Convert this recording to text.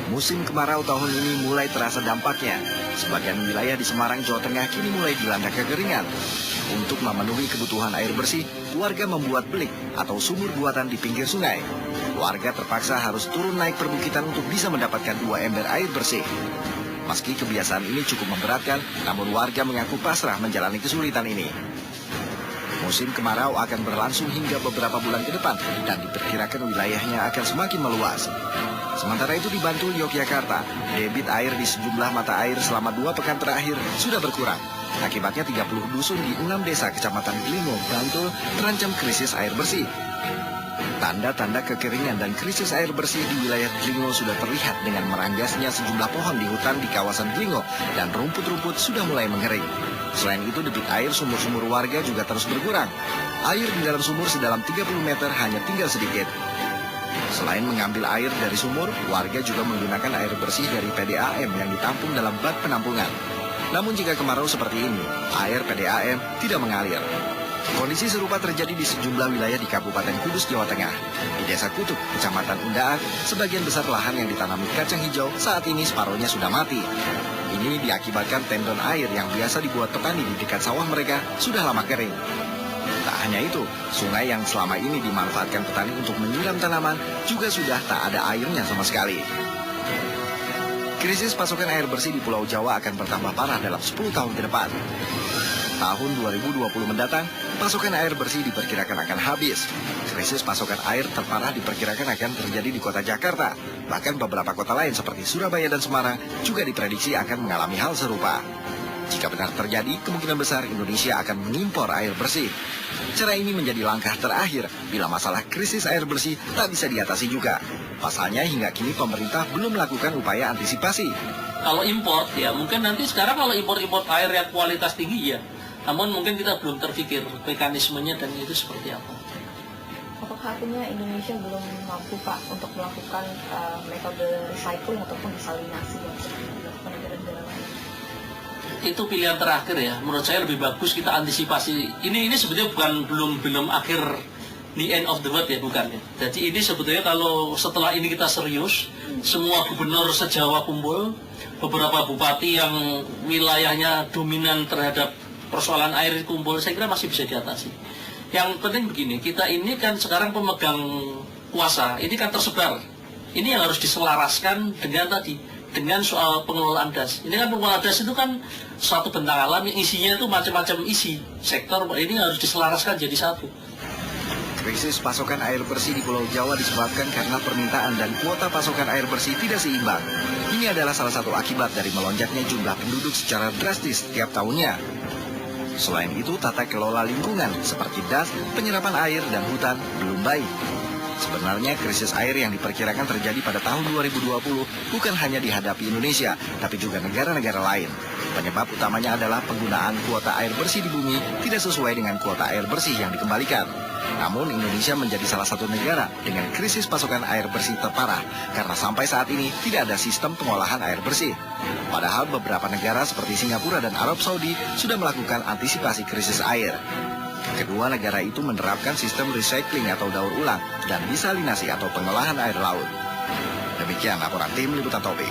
Musim kemarau tahun ini mulai terasa dampaknya. Sebagian wilayah di Semarang, Jawa Tengah kini mulai dilanda kekeringan. Untuk memenuhi kebutuhan air bersih, warga membuat belik atau sumur buatan di pinggir sungai. Warga terpaksa harus turun naik perbukitan untuk bisa mendapatkan 2 ember air bersih. Meski kebiasaan ini cukup memberatkan, namun warga mengaku pasrah menjalani kesulitan ini. Musim kemarau akan berlangsung hingga beberapa bulan ke depan dan diperkirakan wilayahnya akan semakin meluas. Sementara itu di Bantul, Yogyakarta, debit air di sejumlah mata air selama 2 pekan terakhir sudah berkurang. Akibatnya 30 dusun di 6 desa kecamatan Glingo, Bantul terancam krisis air bersih. Tanda-tanda kekeringan dan krisis air bersih di wilayah Glingo sudah terlihat dengan meranggasnya sejumlah pohon di hutan di kawasan Glingo dan rumput-rumput sudah mulai mengering. Selain itu, debit air sumur-sumur warga juga terus berkurang. Air di dalam sumur sedalam 30 meter hanya tinggal sedikit. Selain mengambil air dari sumur, warga juga menggunakan air bersih dari PDAM yang ditampung dalam bak penampungan. Namun jika kemarau seperti ini, air PDAM tidak mengalir. Kondisi serupa terjadi di sejumlah wilayah di Kabupaten Kudus, Jawa Tengah. Di Desa Kutuk, Kecamatan Undaan, sebagian besar lahan yang ditanami kacang hijau saat ini separuhnya sudah mati. Ini diakibatkan tendon air yang biasa dibuat petani di dekat sawah mereka sudah lama kering. Tak hanya itu, sungai yang selama ini dimanfaatkan petani untuk menyiram tanaman juga sudah tak ada airnya sama sekali. Krisis pasokan air bersih di Pulau Jawa akan bertambah parah dalam 10 tahun ke depan. Tahun 2020 mendatang, pasokan air bersih diperkirakan akan habis. Krisis pasokan air terparah diperkirakan akan terjadi di kota Jakarta. Bahkan beberapa kota lain seperti Surabaya dan Semarang juga diprediksi akan mengalami hal serupa. Jika benar terjadi, kemungkinan besar Indonesia akan mengimpor air bersih. Cara ini menjadi langkah terakhir bila masalah krisis air bersih tak bisa diatasi juga. Pasalnya hingga kini pemerintah belum melakukan upaya antisipasi. Kalau import ya mungkin nanti sekarang kalau import air yang kualitas tinggi ya. Namun mungkin kita belum terpikir mekanismenya dan itu seperti apa. Apakah artinya Indonesia belum mampu Pak untuk melakukan metode recycling ataupun desalinasi yang seperti dilakukan negara-negara lain? Itu pilihan terakhir ya. Menurut saya lebih bagus kita antisipasi. Ini sebetulnya belum akhir the end of the world ya, bukan ya. Jadi ini sebetulnya kalau setelah ini kita serius, semua gubernur se-Jawa kumpul, beberapa bupati yang wilayahnya dominan terhadap persoalan air kumpul, saya kira masih bisa diatasi. Yang penting begini, kita ini kan sekarang pemegang kuasa, ini kan tersebar. Ini yang harus diselaraskan dengan soal pengelolaan das. Ini kan pengelolaan das itu kan suatu bentang alam yang isinya itu macam-macam isi sektor, ini harus diselaraskan jadi satu. Krisis pasokan air bersih di Pulau Jawa disebabkan karena permintaan dan kuota pasokan air bersih tidak seimbang. Ini adalah salah satu akibat dari melonjaknya jumlah penduduk secara drastis setiap tahunnya. Selain itu, tata kelola lingkungan seperti das, penyerapan air, dan hutan belum baik. Sebenarnya krisis air yang diperkirakan terjadi pada tahun 2020 bukan hanya dihadapi Indonesia, tapi juga negara-negara lain. Penyebab utamanya adalah penggunaan kuota air bersih di bumi tidak sesuai dengan kuota air bersih yang dikembalikan. Namun Indonesia menjadi salah satu negara dengan krisis pasokan air bersih terparah karena sampai saat ini tidak ada sistem pengolahan air bersih. Padahal beberapa negara seperti Singapura dan Arab Saudi sudah melakukan antisipasi krisis air. Kedua negara itu menerapkan sistem recycling atau daur ulang dan desalinasi atau pengolahan air laut. Demikian laporan tim Liputan Topik.